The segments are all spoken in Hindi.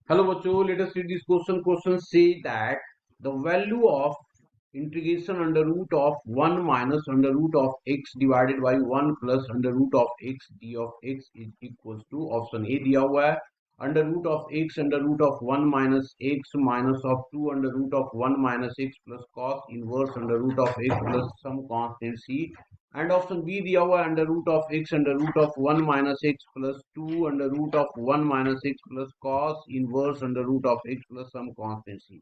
Hello बच्चों, let us read this question. Question say that the value of integration under root of 1 minus under root of x divided by 1 plus under root of x d of x is equals to option A दिया हुआ है under root of x under root of 1 minus x minus of 2 under root of 1 minus x plus cos inverse under root of x plus some constant c and option B दिया हुआ है under root of x under root of 1 minus x plus 2 under root of 1 minus x plus cos inverse under root of x plus some constant c.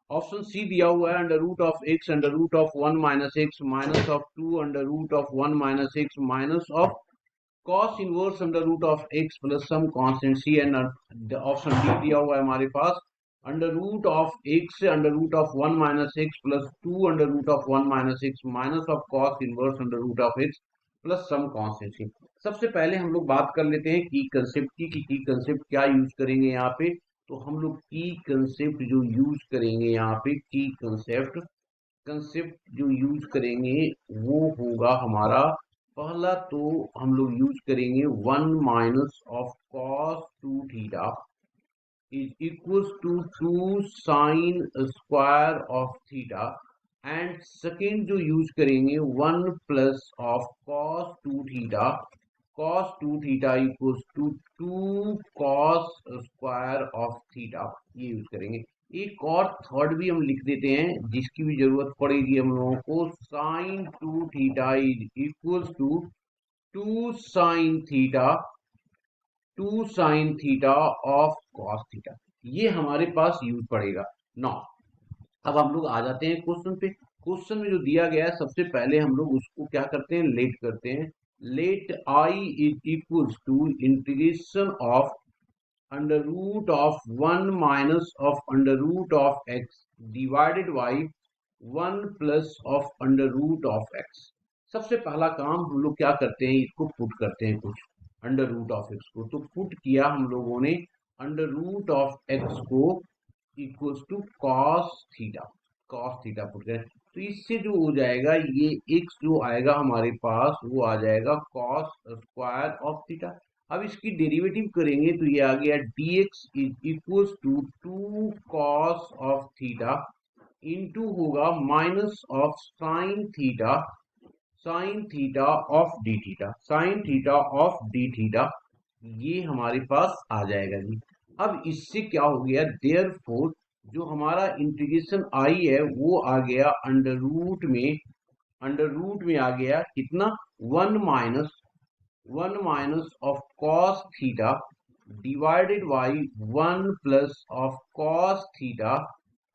Option C दिया हुआ है under root of x under root of 1 minus x minus of 2 under root of 1 minus x minus of cos inverse under root of x plus some constant c and option D दिया हुआ है हमारे पास under root of x under root of 1 minus x plus 2 under root of 1 minus x minus of cos inverse under root of x plus some constant c. सबसे पहले हम लोग बात कर लेते हैं की कंसेप्ट की की कंसेप्ट क्या यूज करेंगे यहाँ पे। तो हम लोग की कंसेप्ट जो यूज करेंगे यहाँ पे की कंसेप्ट कंसेप्ट जो यूज करेंगे वो होगा हमारा पहला। तो हम लोग यूज करेंगे 1 minus of cos 2 theta is equals to 2 sine square of theta and second जो यूज करेंगे 1 plus of cos 2 theta cos 2 theta equals to 2 cos square of theta ये यूज करेंगे। एक और थर्ड भी हम लिख देते हैं जिसकी भी जरूरत पड़ेगी हम लोगों को sin 2 theta is equals to 2 sin theta 2 sin theta of cos theta ये हमारे पास यूज पड़ेगा। नौ अब हम लोग आ जाते हैं क्वेश्चन पे। क्वेश्चन में जो दिया गया है सबसे पहले हम लोग उसको क्या करते हैं लेट करते हैं। Let I is equals to integration of under root of 1 minus of under root of x divided by 1 plus of under root of x। सबसे पहला काम हम लोग क्या करते हैं इसको पुट करते हैं कुछ अंडर रूट ऑफ x को। तो पुट किया हम लोगों ने अंडर रूट ऑफ x को equals to cos theta put करें तो इससे जो हो जाएगा ये x जो आएगा हमारे पास वो आ जाएगा कॉस स्क्वायर ऑफ थीटा। अब इसकी डेरिवेटिव करेंगे तो ये आ गया dx is equals to 2 cos of theta into होगा minus of sine theta of d theta sine theta of d theta ये हमारे पास आ जाएगा जी। अब इससे क्या हो गया देयरफॉर जो हमारा इंटीग्रेशन आई है वो आ गया अंडर रूट में आ गया कितना 1 minus of cos theta divided by 1 plus of cos theta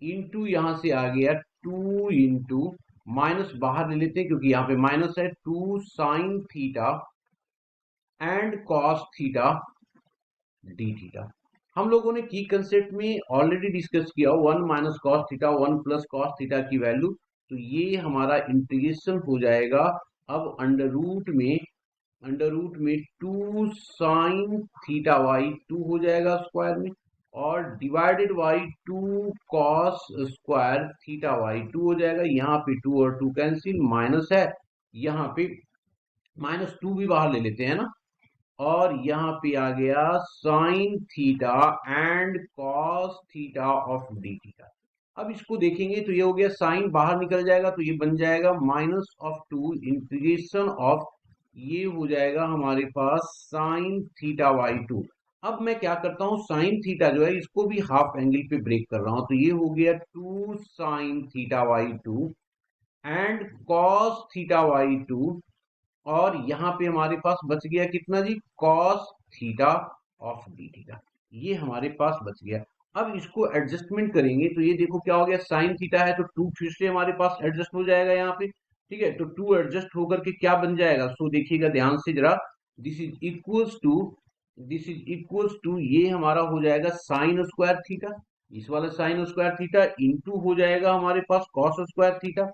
into यहां से आ गया 2 इंटू माइनस बाहर ले लेते हैं क्योंकि यहाँ पे माइनस है 2 sine theta and cos theta D theta. हम लोगों ने की कंसेप्ट में ऑलरेडी डिस्कस किया 1 minus cos theta 1 plus cos theta की वैल्यू। तो ये हमारा इंटीग्रेशन हो जाएगा अब अंडर रूट में 2 साइन थीटा वाई 2 हो जाएगा स्क्वायर में और divided by 2 cos square theta by 2 हो जाएगा। यहाँ पे 2 और 2 कैंसिल माइनस है यहाँ पे माइनस 2 भी बाहर ले लेते हैं ना और यहाँ पे आ गया sine theta and cos theta of d theta. अब इसको देखेंगे तो ये हो गया साइन बाहर निकल जाएगा तो ये बन जाएगा माइनस ऑफ 2 इंटीग्रेशन ऑफ ये हो जाएगा हमारे पास साइन थीटा बाई 2। अब मैं क्या करता हूँ साइन थीटा जो है इसको भी हाफ एंगल पे ब्रेक कर रहा हूं तो ये हो गया 2 sine theta by 2 and cos theta by 2 और यहाँ पे हमारे पास बच गया कितना जी cos theta of d theta ये हमारे पास बच गया। अब इसको एडजस्टमेंट करेंगे तो ये देखो क्या हो गया साइन थीटा है तो 2 फिर से हमारे पास एडजस्ट हो जाएगा यहाँ पे। ठीक है तो 2 एडजस्ट होकर के क्या बन जाएगा सो देखिएगा ध्यान से जरा दिस इज इक्वल्स टू ये हमारा हो जाएगा साइन स्क्वायर थीटा इस वाला साइन स्क्वायर थीटा इंटू हो जाएगा हमारे पास cos square theta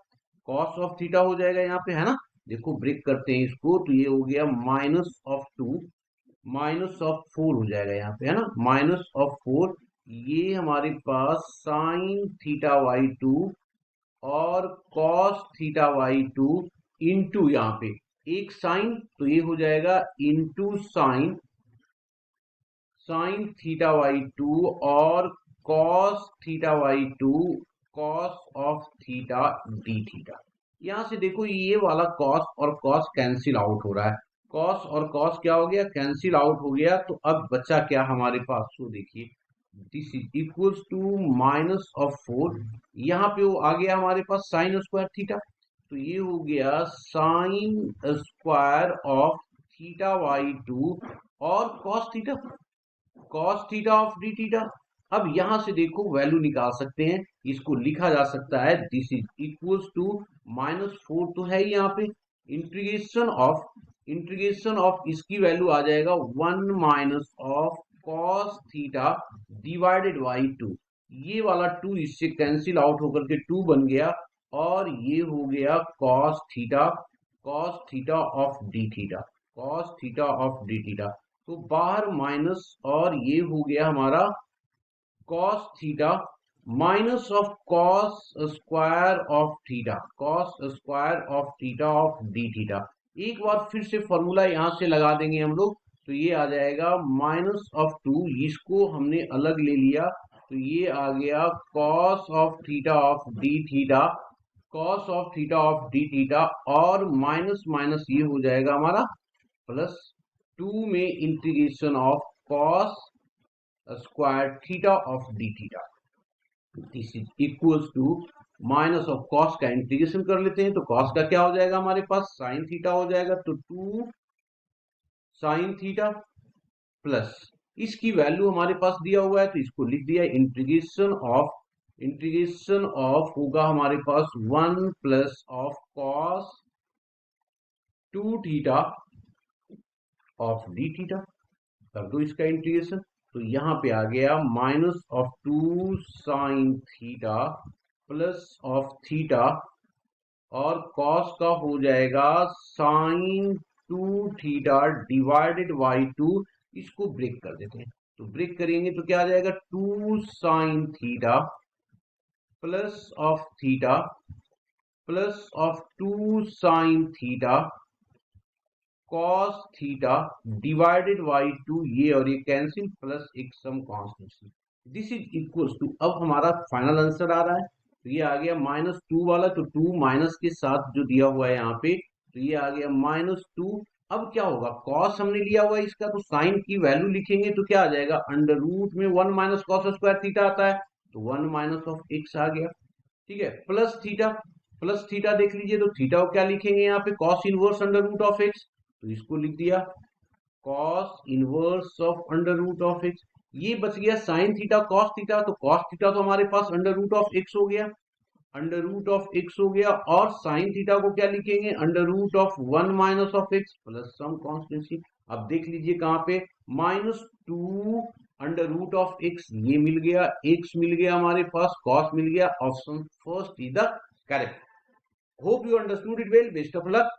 cos of theta हो जाएगा यहाँ पे है ना। देखो ब्रेक करते हैं इसको तो ये हो गया माइनस ऑफ 4 हो जाएगा यहाँ पे है ना माइनस ऑफ 4 ये हमारे पास साइन थीटा वाई 2 और कॉस थीटा वाई 2 इंटू यहाँ पे एक साइन तो ये हो जाएगा इंटू साइन थीटा बाई 2 और cos theta by 2 cos of theta D theta. यहां से देखो ये वाला कॉस और कॉस कैंसिल आउट हो रहा है, कॉस और कॉस क्या हो गया, कैंसिल आउट हो गया। तो अब बचा क्या हमारे पास, तो देखिए this is equals to minus of 4, यहाँ पे वो आ गया हमारे पास साइन स्क्वायर थीटा, तो ये हो गया sign square of theta by 2 और cos theta of d theta. अब यहां से देखो वैल्यू निकाल सकते हैं, इसको लिखा जा सकता है दिस इज इक्वल्स टू -4 तो है यहाँ पे, इंटीग्रेशन ऑफ इसकी वैल्यू आ जाएगा 1 minus of cos theta divided by 2। ये वाला 2 इससे कैंसिल आउट होकर के 2 बन गया और ये हो गया cos theta of d theta, cos theta of d theta. तो बाहर माइनस और ये हो गया हमारा cos theta minus of cos square of theta, cos square of theta of d theta. एक बार फिर से फॉर्मूला यहां से लगा देंगे हम लोग, तो ये आ जाएगा माइनस ऑफ 2, इसको हमने अलग ले लिया तो ये आ गया cos of theta of d theta, cos of theta of d theta और माइनस माइनस ये हो जाएगा हमारा प्लस 2 में integration of cos square theta of d theta, this is equals to minus of cos का इंटीग्रेशन कर लेते हैं, तो कॉस का क्या हो जाएगा हमारे पास, साइन थीटा हो जाएगा, तो 2 साइन थीटा प्लस इसकी वैल्यू हमारे पास दिया हुआ है तो इसको लिख दिया, इंटीग्रेशन ऑफ होगा हमारे पास 1 plus of cos 2 theta of d theta, कर दो इसका इंटीग्रेशन, तो यहाँ पे आ गया minus of 2 sine theta plus of theta और कॉस का हो जाएगा साइन 2 थीटा डिवाइडेड बाई 2, इसको ब्रेक कर देते हैं, तो ब्रेक करेंगे तो क्या आ जाएगा 2 sine theta plus of theta plus of 2 sine theta cos theta divided by 2, ये और ये कैंसिल प्लस एक some constant, this is equals to, अब हमारा फाइनल आंसर आ रहा है, तो ये आ गया -2 वाला, तो 2 माइनस के साथ जो दिया हुआ है यहाँ पे, तो ये आ गया -2। अब क्या होगा, कॉस हमने लिया हुआ है इसका, तो साइन की वैल्यू लिखेंगे तो क्या आ जाएगा, अंडर रूट में 1 माइनस कॉस स्क्वायर थीटा आता है, तो 1 माइनस ऑफ एक्स आ गया, ठीक है, प्लस थीटा देख लीजिए, तो थीटा को क्या लिखेंगे यहाँ पे, cos inverse under root of x, तो इसको लिख दिया cos inverse of under root of x. ये बच गया साइन थीटा कॉस थीटा, तो कॉस थीटा तो हमारे पास अंडर रूट ऑफ एक्स हो गया, अंडर रूट ऑफ एक्स हो गया, और साइन थीटा को क्या लिखेंगे, under root of 1 minus of x plus some constancy. अब देख लीजिए कहां पे, -2 अंडर रूट ऑफ एक्स, ये मिल गया, एक्स मिल गया हमारे पास, कॉस मिल गया, option first is the correct. Hope you understood it well, best of luck.